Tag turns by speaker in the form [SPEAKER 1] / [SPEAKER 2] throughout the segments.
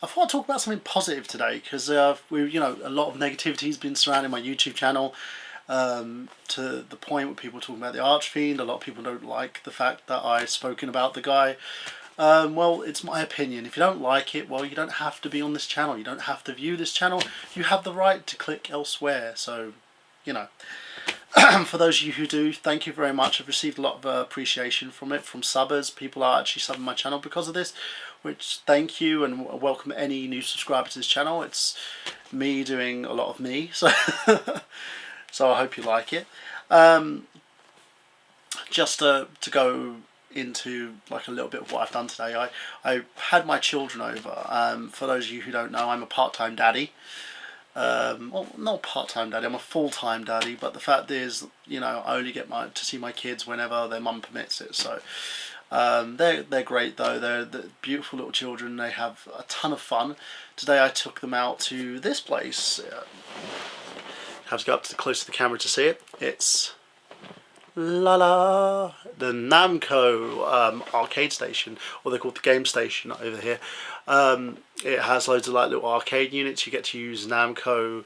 [SPEAKER 1] I thought I'd talk about something positive today because a lot of negativity has been surrounding my YouTube channel, to the point where people are talking about the Archfiend. A lot of people don't like the fact that I've spoken about the guy. Well, it's my opinion. If you don't like it, well, you don't have to be on this channel. You don't have to view this channel. You have the right to click elsewhere. So, you know, for those of you who do, thank you very much. I've received a lot of appreciation from it, from subbers. People are actually subbing my channel because of this, which thank you, and welcome any new subscriber to this channel. It's me doing a lot of me, so so I hope you like it. Just to go into like a little bit of what I've done today, I had my children over. For those of you who don't know, I'm a part-time daddy. Well, not part-time daddy, I'm a full-time daddy, but the fact is, you know, I only get to see my kids whenever their mum permits it. So they're great though. They're beautiful little children. They have a ton of fun. Today I took them out to this place. Have to go up close to the camera to see it. It's the Namco arcade station, or they're called the game station over here. It has loads of like little arcade units. You get to use Namco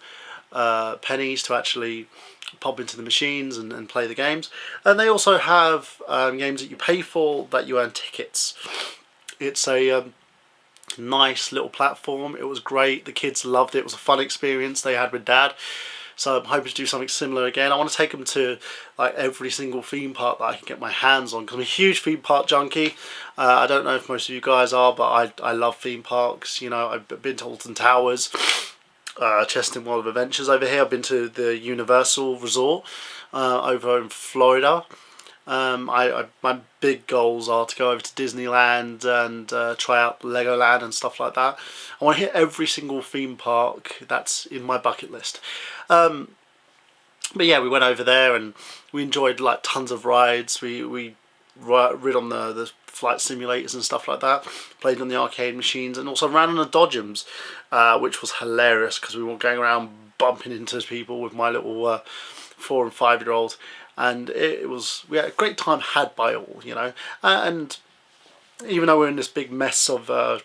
[SPEAKER 1] pennies to actually pop into the machines and play the games. And they also have games that you pay for that you earn tickets. It's a nice little platform. It was great. The kids loved it. It was a fun experience they had with Dad. So I'm hoping to do something similar again. I want to take them to like every single theme park that I can get my hands on, because I'm a huge theme park junkie. I don't know if most of you guys are, but I love theme parks. You know, I've been to Alton Towers, Cheston World of Adventures over here. I've been to the Universal Resort over in Florida. My big goals are to go over to Disneyland and try out Legoland and stuff like that. I want to hit every single theme park that's in my bucket list. But yeah, we went over there and we enjoyed like tons of rides. We rid on the flight simulators and stuff like that. Played on the arcade machines and also ran on the Dodgems, which was hilarious because we were going around bumping into people with my little 4 and 5 year olds. And we had a great time had by all, you know. And even though we're in this big mess of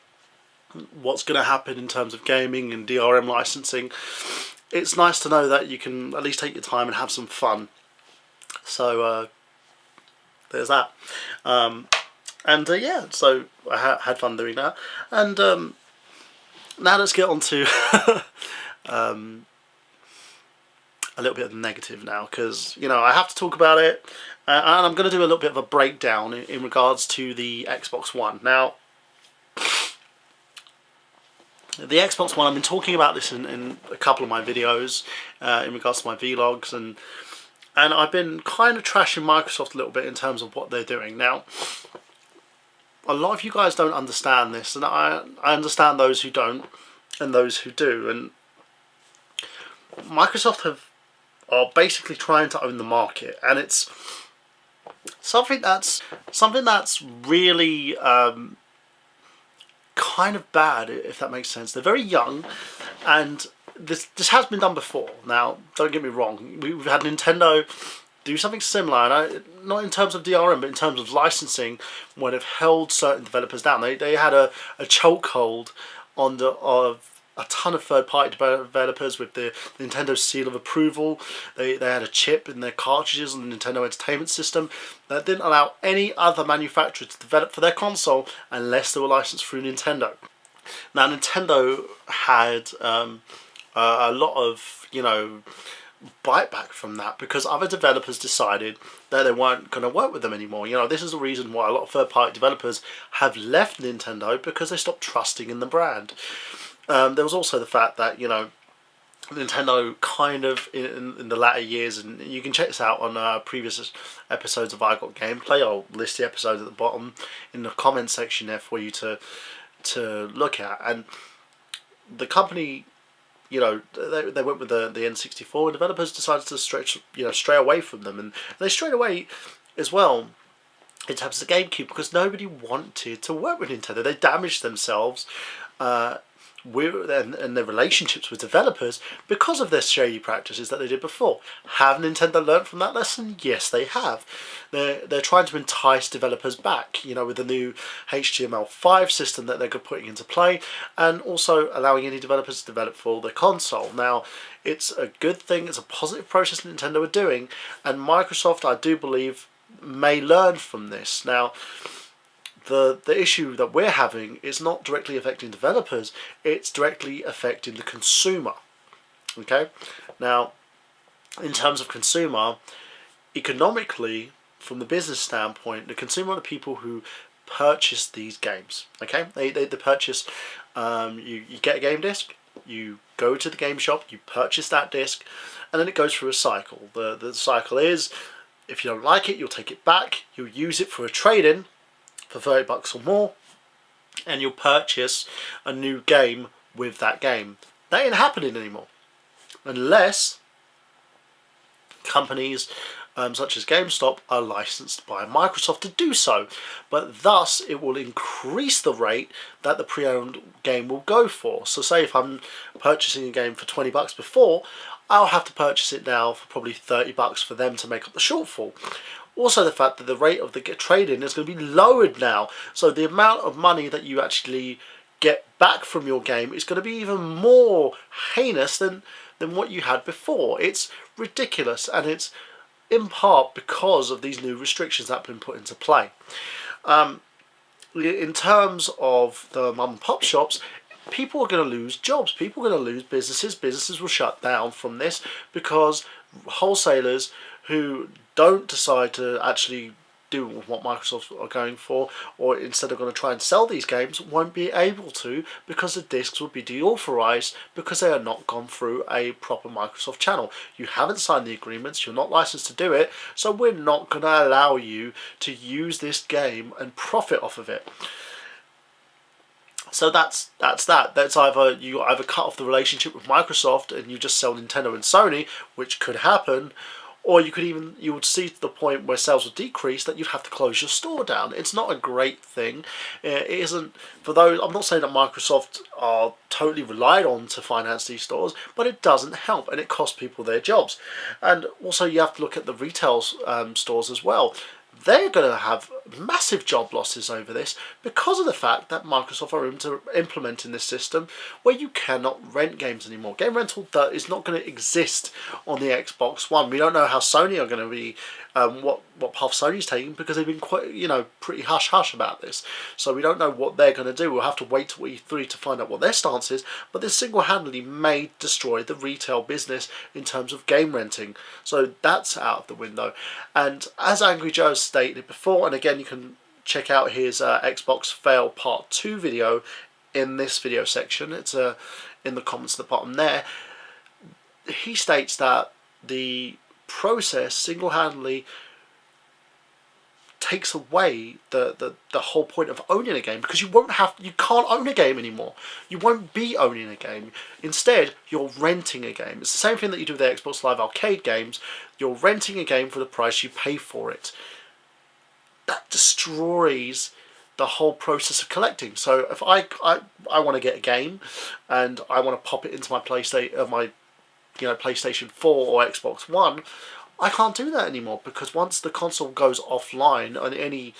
[SPEAKER 1] what's going to happen in terms of gaming and DRM licensing, it's nice to know that you can at least take your time and have some fun. So there's that. Yeah, so I had fun doing that. And now let's get on to a little bit of the negative now, because, you know, I have to talk about it, and I'm going to do a little bit of a breakdown in regards to the Xbox One. Now, the Xbox One, I've been talking about this in a couple of my videos in regards to my vlogs, and I've been kind of trashing Microsoft a little bit in terms of what they're doing. Now, a lot of you guys don't understand this, and I understand those who don't and those who do, and Microsoft are basically trying to own the market, and it's something that's really kind of bad, if that makes sense. They're very young, and this has been done before. Now, don't get me wrong, we've had Nintendo do something similar, and not in terms of DRM, but in terms of licensing, when they've held certain developers down. They had a chokehold on a ton of third-party developers with the Nintendo seal of approval. They had a chip in their cartridges on the Nintendo Entertainment System that didn't allow any other manufacturer to develop for their console unless they were licensed through Nintendo. Now, Nintendo had a lot of, bite back from that, because other developers decided that they weren't going to work with them anymore. This is the reason why a lot of third-party developers have left Nintendo, because they stopped trusting in the brand. There was also the fact that, Nintendo kind of in the latter years, and you can check this out on previous episodes of I Got Gameplay. I'll list the episodes at the bottom in the comments section there for you to look at. And the company, they went with the N64. Developers decided to stray away from them, and they strayed away as well in terms of the GameCube, because nobody wanted to work with Nintendo. They damaged themselves and their relationships with developers because of their shady practices that they did before. Have Nintendo learned from that lesson? Yes, they have. They're trying to entice developers back, with the new HTML5 system that they're putting into play, and also allowing any developers to develop for the console. Now, it's a good thing, it's a positive process Nintendo are doing, and Microsoft, I do believe, may learn from this. Now, the issue that we're having is not directly affecting developers, it's directly affecting the consumer. Okay? Now, in terms of consumer, economically, from the business standpoint, the consumer are the people who purchase these games. Okay? They purchase, you get a game disc, you go to the game shop, you purchase that disc, and then it goes through a cycle. The cycle is, if you don't like it, you'll take it back, you'll use it for a trade-in, for $30 or more, and you'll purchase a new game with that game. That ain't happening anymore, unless companies such as GameStop are licensed by Microsoft to do so. But thus, it will increase the rate that the pre-owned game will go for. So say if I'm purchasing a game for $20 before, I'll have to purchase it now for probably $30 for them to make up the shortfall. Also, the fact that the rate of the trade-in is going to be lowered now, so the amount of money that you actually get back from your game is going to be even more heinous than what you had before. It's ridiculous, and it's in part because of these new restrictions that have been put into play. In terms of the mum and pop shops, people are going to lose jobs, people are going to lose businesses will shut down from this, because wholesalers who don't decide to actually do what Microsoft are going for, or instead of going to try and sell these games, won't be able to, because the discs will be deauthorized because they are not gone through a proper Microsoft channel. You haven't signed the agreements, you're not licensed to do it, so we're not going to allow you to use this game and profit off of it. So that's that. That's either you either cut off the relationship with Microsoft and you just sell Nintendo and Sony, which could happen, or you would see to the point where sales would decrease that you'd have to close your store down. It's not a great thing. It isn't for those. I'm not saying that Microsoft are totally relied on to finance these stores, but it doesn't help, and it costs people their jobs. And also, you have to look at the retail stores as well. They're going to have massive job losses over this because of the fact that Microsoft are implementing this system where you cannot rent games anymore. Game rental is not going to exist on the Xbox One. We don't know how Sony are going to be, what path Sony's taking, because they've been quite, pretty hush-hush about this. So we don't know what they're going to do. We'll have to wait till E3 to find out what their stance is. But this single-handedly may destroy the retail business in terms of game renting. So that's out of the window. And as Angry Joe stated before, and again you can check out his Xbox Fail Part 2 video in this video section, it's in the comments at the bottom there, he states that the process single-handedly takes away the whole point of owning a game, because you can't own a game anymore. You won't be owning a game. Instead, you're renting a game. It's the same thing that you do with the Xbox Live Arcade games. You're renting a game for the price you pay for it. That destroys the whole process of collecting. So if I want to get a game and I want to pop it into my PlayStation 4 or Xbox One, I can't do that anymore, because once the console goes offline and any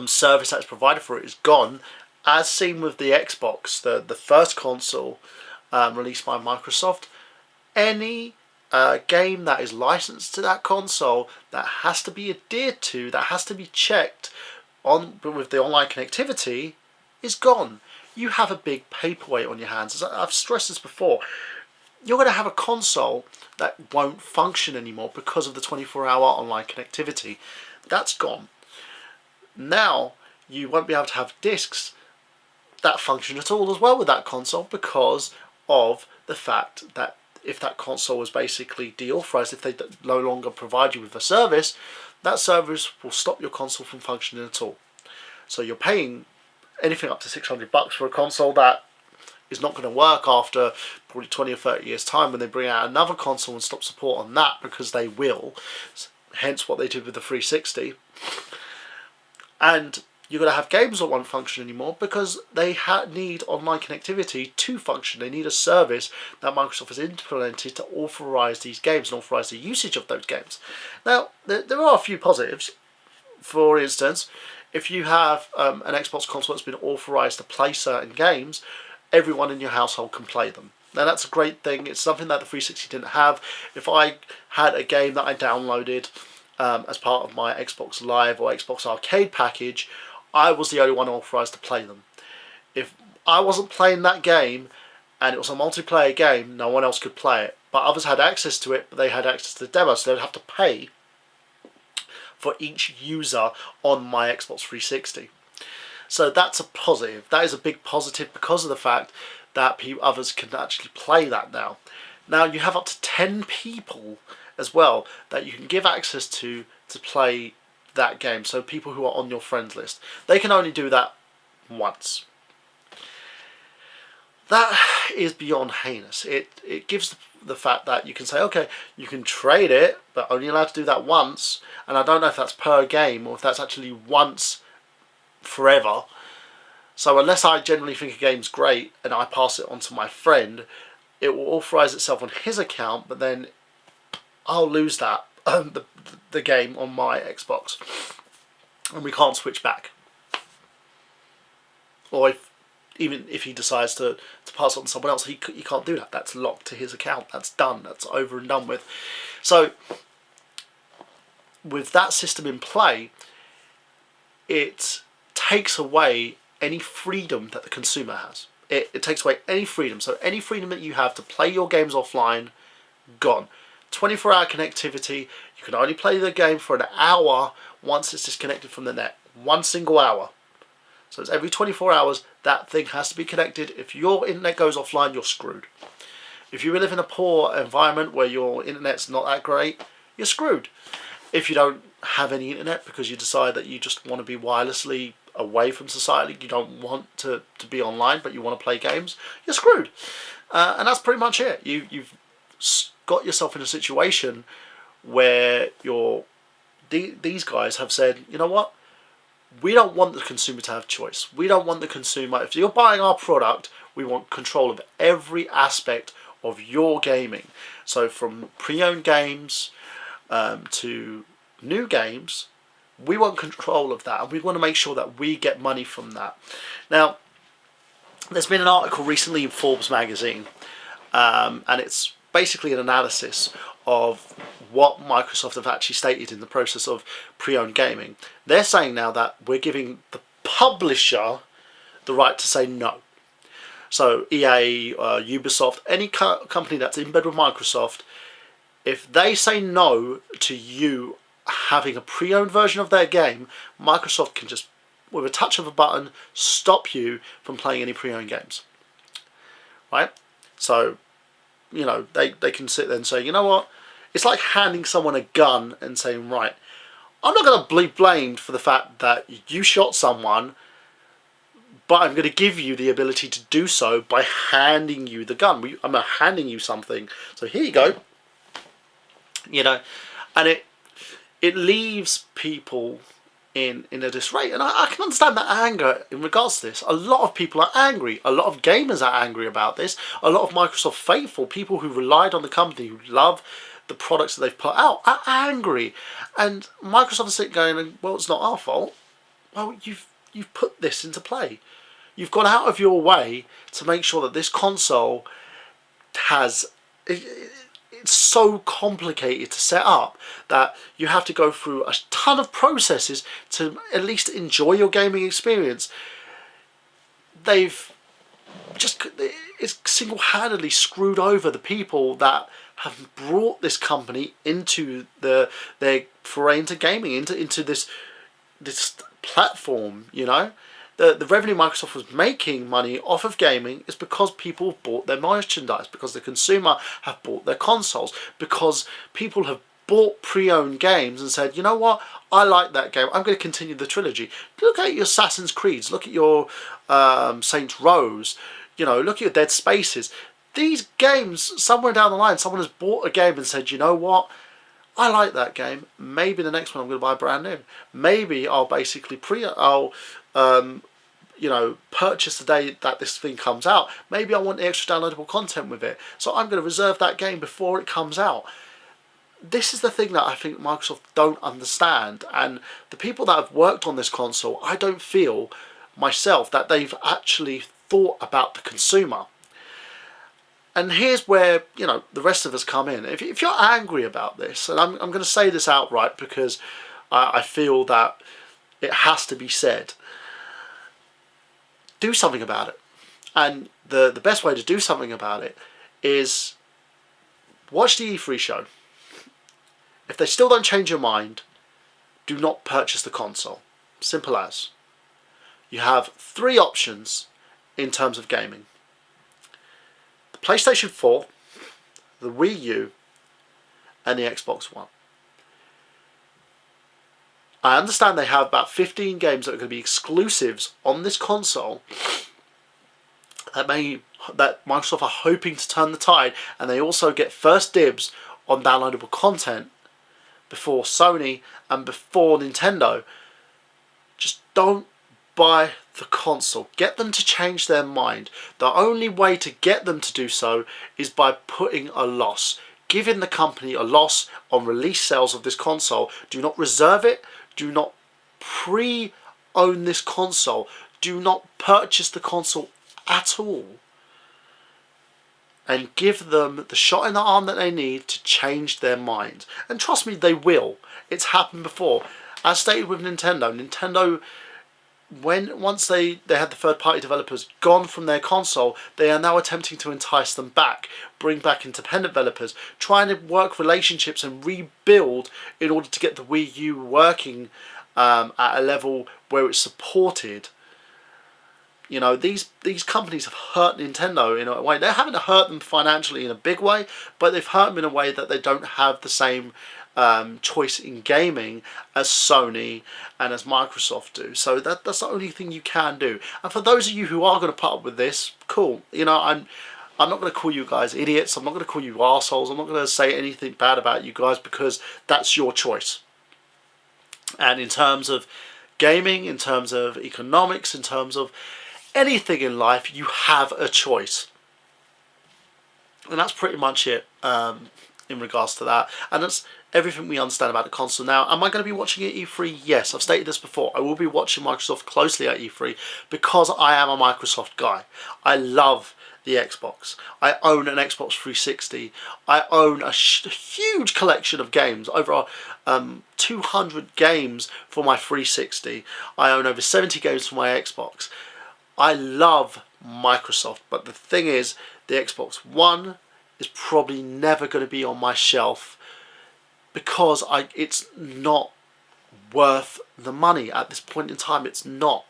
[SPEAKER 1] service that's provided for it is gone, as seen with the Xbox, the first console released by Microsoft, any game that is licensed to that console, that has to be adhered to, that has to be checked on with the online connectivity, is gone. You have a big paperweight on your hands. As I've stressed this before, you're going to have a console that won't function anymore because of the 24-hour online connectivity. That's gone. Now you won't be able to have discs that function at all as well with that console, because of the fact that if that console was basically deauthorized, if they no longer provide you with a service, that service will stop your console from functioning at all. So you're paying anything up to $600 for a console that is not going to work after probably 20 or 30 years time when they bring out another console and stop support on that, because they will, hence what they did with the 360. And you're going to have games that won't function anymore because they need online connectivity to function. They need a service that Microsoft has implemented to authorize these games and authorize the usage of those games. Now, there are a few positives. For instance, if you have an Xbox console that's been authorized to play certain games, everyone in your household can play them. Now that's a great thing. It's something that the 360 didn't have. If I had a game that I downloaded as part of my Xbox Live or Xbox Arcade package, I was the only one authorized to play them. If I wasn't playing that game and it was a multiplayer game, no one else could play it. But others had access to it, but they had access to the demo, so they'd have to pay for each user on my Xbox 360. So that's a positive. That is a big positive because of the fact that others can actually play that now. Now you have up to 10 people as well that you can give access to play that game. So people who are on your friends list. They can only do that once. That is beyond heinous. It gives the fact that you can say, okay, you can trade it, but only allowed to do that once. And I don't know if that's per game or if that's actually once forever. So unless I generally think a game's great and I pass it on to my friend, it will authorize itself on his account, but then I'll lose that the game on my Xbox, and we can't switch back. Or even if he decides to pass it on to someone else, he can't do that. That's locked to his account. That's done. That's over and done with. So with that system in play, it takes away any freedom that the consumer has. It takes away any freedom. So any freedom that you have to play your games offline, gone. 24-hour connectivity, you can only play the game for an hour once it's disconnected from the net. 1 single hour. So it's every 24 hours that thing has to be connected. If your internet goes offline, you're screwed. If you live in a poor environment where your internet's not that great, you're screwed. If you don't have any internet because you decide that you just want to be wirelessly away from society, you don't want to be online but you want to play games, you're screwed. And that's pretty much it. You've got yourself in a situation where these guys have said, you know what, we don't want the consumer to have choice. We don't want the consumer, if you're buying our product, we want control of every aspect of your gaming. So from pre-owned games to new games, we want control of that, and we want to make sure that we get money from that. Now, there's been an article recently in Forbes magazine, and it's basically an analysis of what Microsoft have actually stated in the process of pre-owned gaming. They're saying now that we're giving the publisher the right to say no. So EA, Ubisoft, any company that's in bed with Microsoft, if they say no to you having a pre-owned version of their game, Microsoft can just, with a touch of a button, stop you from playing any pre-owned games. Right? So, you know, they can sit there and say, you know what, it's like handing someone a gun and saying, right, I'm not going to be blamed for the fact that you shot someone, but I'm going to give you the ability to do so by handing you the gun. I'm handing you something. So here you go. You know, and it leaves people in a disarray. And I can understand that anger in regards to this. A lot of people are angry. A lot of gamers are angry about this. A lot of Microsoft faithful, people who relied on the company, who love the products that they've put out, are angry. And Microsoft is sitting going, well, it's not our fault. Well, you've put this into play. You've gone out of your way to make sure that this console has... It's so complicated to set up that you have to go through a ton of processes to at least enjoy your gaming experience. they've just, it's single-handedly screwed over the people that have brought this company into their foray into gaming, into this platform. You know, the revenue Microsoft was making money off of gaming is because people bought their merchandise, because the consumer have bought their consoles, because people have bought pre-owned games and said, you know what, I like that game, I'm going to continue the trilogy. Look at your Assassin's Creeds, look at your Saints Rows, you know, look at your Dead Spaces. These games, somewhere down the line, someone has bought a game and said, you know what, I like that game, maybe the next one I'm going to buy brand new. Maybe I'll basically you know, purchase the day that this thing comes out. Maybe I want the extra downloadable content with it, so I'm going to reserve that game before it comes out. This is the thing that I think Microsoft don't understand, and the people that have worked on this console, I don't feel myself that they've actually thought about the consumer. And here's where, you know, the rest of us come in. If you're angry about this, and I'm going to say this outright because I feel that it has to be said, do something about it. And the best way to do something about it is watch the E3 show. If they still don't change your mind, do not purchase the console. Simple as. You have 3 options in terms of gaming. The PlayStation 4, the Wii U, and the Xbox One. I understand they have about 15 games that are going to be exclusives on this console that Microsoft are hoping to turn the tide, and they also get first dibs on downloadable content before Sony and before Nintendo. Just don't buy the console. Get them to change their mind. The only way to get them to do so is by putting a loss, giving the company a loss on release sales of this console. Do not reserve it. Do not pre-own this console. Do not purchase the console at all. And give them the shot in the arm that they need to change their mind. And trust me, they will. It's happened before. As stated with Nintendo, once they had the third-party developers gone from their console, they are now attempting to entice them back, bring back independent developers, trying to work relationships and rebuild in order to get the Wii U working at a level where it's supported. You know, these companies have hurt Nintendo in a way. They haven't hurt them financially in a big way, but they've hurt them in a way that they don't have the same choice in gaming as Sony and as Microsoft do. So that's the only thing you can do. And for those of you who are going to put up with this, cool. You know, I'm not going to call you guys idiots. I'm not going to call you arseholes. I'm not going to say anything bad about you guys, because that's your choice. And in terms of gaming, in terms of economics, in terms of anything in life, you have a choice. And that's pretty much it in regards to that. And that's everything we understand about the console. Now, am I going to be watching at E3? Yes, I've stated this before. I will be watching Microsoft closely at E3 because I am a Microsoft guy. I love the Xbox. I own an Xbox 360. I own a huge collection of games, over 200 games for my 360. I own over 70 games for my Xbox. I love Microsoft, but the thing is, the Xbox One is probably never going to be on my shelf because it's not worth the money at this point in time. It's not,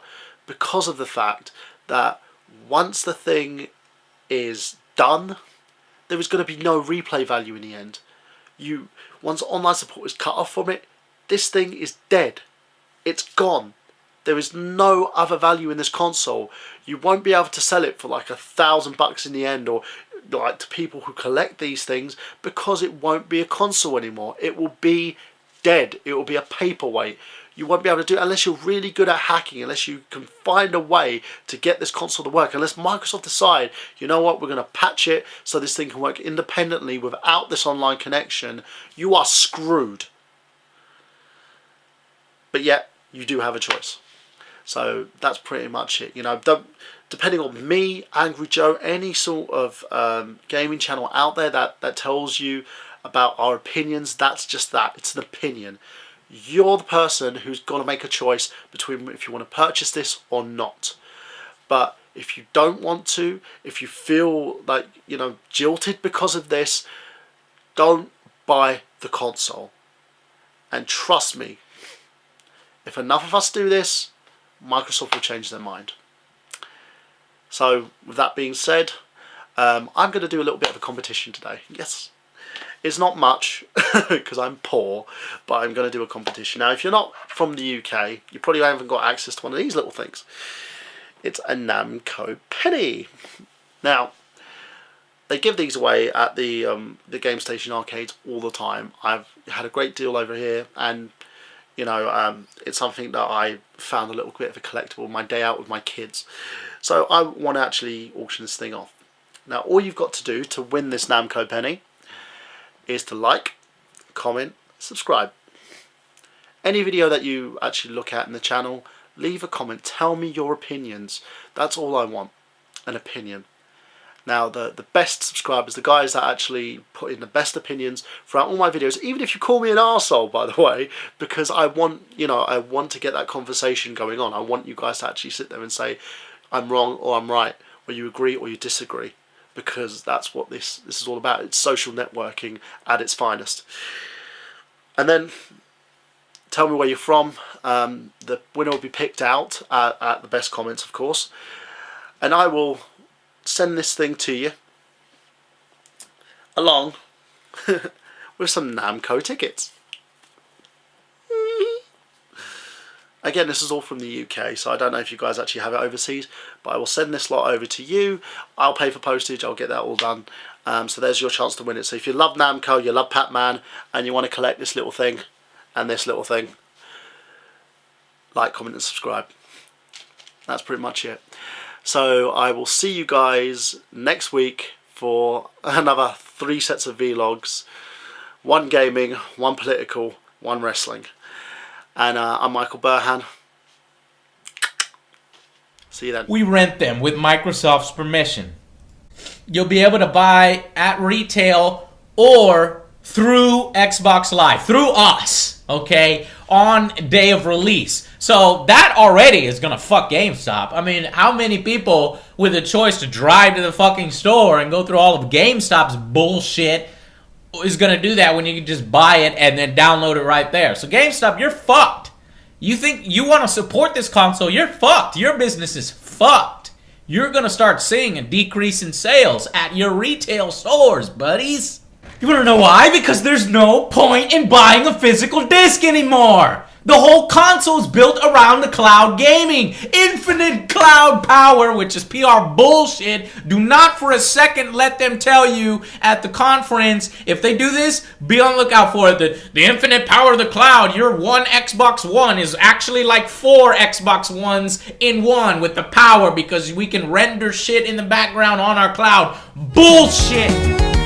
[SPEAKER 1] because of the fact that once the thing is done, there is going to be no replay value in the end. Once online support is cut off from it, this thing is dead. It's gone. There is no other value in this console. You won't be able to sell it for like $1,000 in the end, or like to people who collect these things, because it won't be a console anymore. It will be dead. It will be a paperweight. You won't be able to do it unless you're really good at hacking, unless you can find a way to get this console to work, unless Microsoft decide, you know what, we're going to patch it so this thing can work independently without this online connection. You are screwed. But yet, you do have a choice. So that's pretty much it. You know, depending on me, Angry Joe, any sort of gaming channel out there that tells you about our opinions, that's just that. It's an opinion. You're the person who's got to make a choice between if you want to purchase this or not. But If you don't want to, if you feel like, you know, jilted because of this, don't buy the console. And trust me, if enough of us do this, Microsoft will change their mind. So with that being said, I'm going to do a little bit of a competition today. Yes, it's not much because I'm poor, but I'm going to do a competition. Now, if you're not from the UK, you probably haven't got access to one of these little things. It's a Namco penny. Now, they give these away at the Game Station arcades all the time. I've had a great deal over here, and you know, it's something that I found a little bit of a collectible my day out with my kids. So I want to actually auction this thing off. Now, all you've got to do to win this Namco penny is to like, comment, subscribe. Any video that you actually look at in the channel, leave a comment. Tell me your opinions. That's all I want, an opinion. Now, the best subscribers, the guys that actually put in the best opinions throughout all my videos, even if you call me an arsehole, by the way, because I want, you know, I want to get that conversation going on. I want you guys to actually sit there and say, I'm wrong or I'm right, or you agree or you disagree, because that's what this is all about. It's social networking at its finest. And then tell me where you're from. The winner will be picked out at the best comments, of course, and I will send this thing to you along with some Namco tickets. Again, this is all from the UK, so I don't know if you guys actually have it overseas, but I will send this lot over to you. I'll pay for postage, I'll get that all done. So there's your chance to win it. So if you love Namco, you love Pac-Man, and you want to collect this little thing and this little thing, like, comment and subscribe. That's pretty much it. So I will see you guys next week for another 3 sets of vlogs. 1 gaming, 1 political, 1 wrestling. And I'm Michael Burhan. See you then.
[SPEAKER 2] We rent them with Microsoft's permission. You'll be able to buy at retail or through Xbox Live, through us, okay, on day of release. So that already is gonna fuck GameStop. I mean, how many people with a choice to drive to the fucking store and go through all of GameStop's bullshit is gonna do that when you can just buy it and then download it right there? So GameStop, you're fucked. You think you want to support this console, you're fucked. Your business is fucked. You're gonna start seeing a decrease in sales at your retail stores, buddies. You wanna know why? Because there's no point in buying a physical disc anymore. The whole console is built around the cloud gaming. Infinite cloud power, which is PR bullshit. Do not for a second let them tell you at the conference, if they do this, be on the lookout for it. The infinite power of the cloud, your one Xbox One is actually like 4 Xbox Ones in one with the power, because we can render shit in the background on our cloud. Bullshit!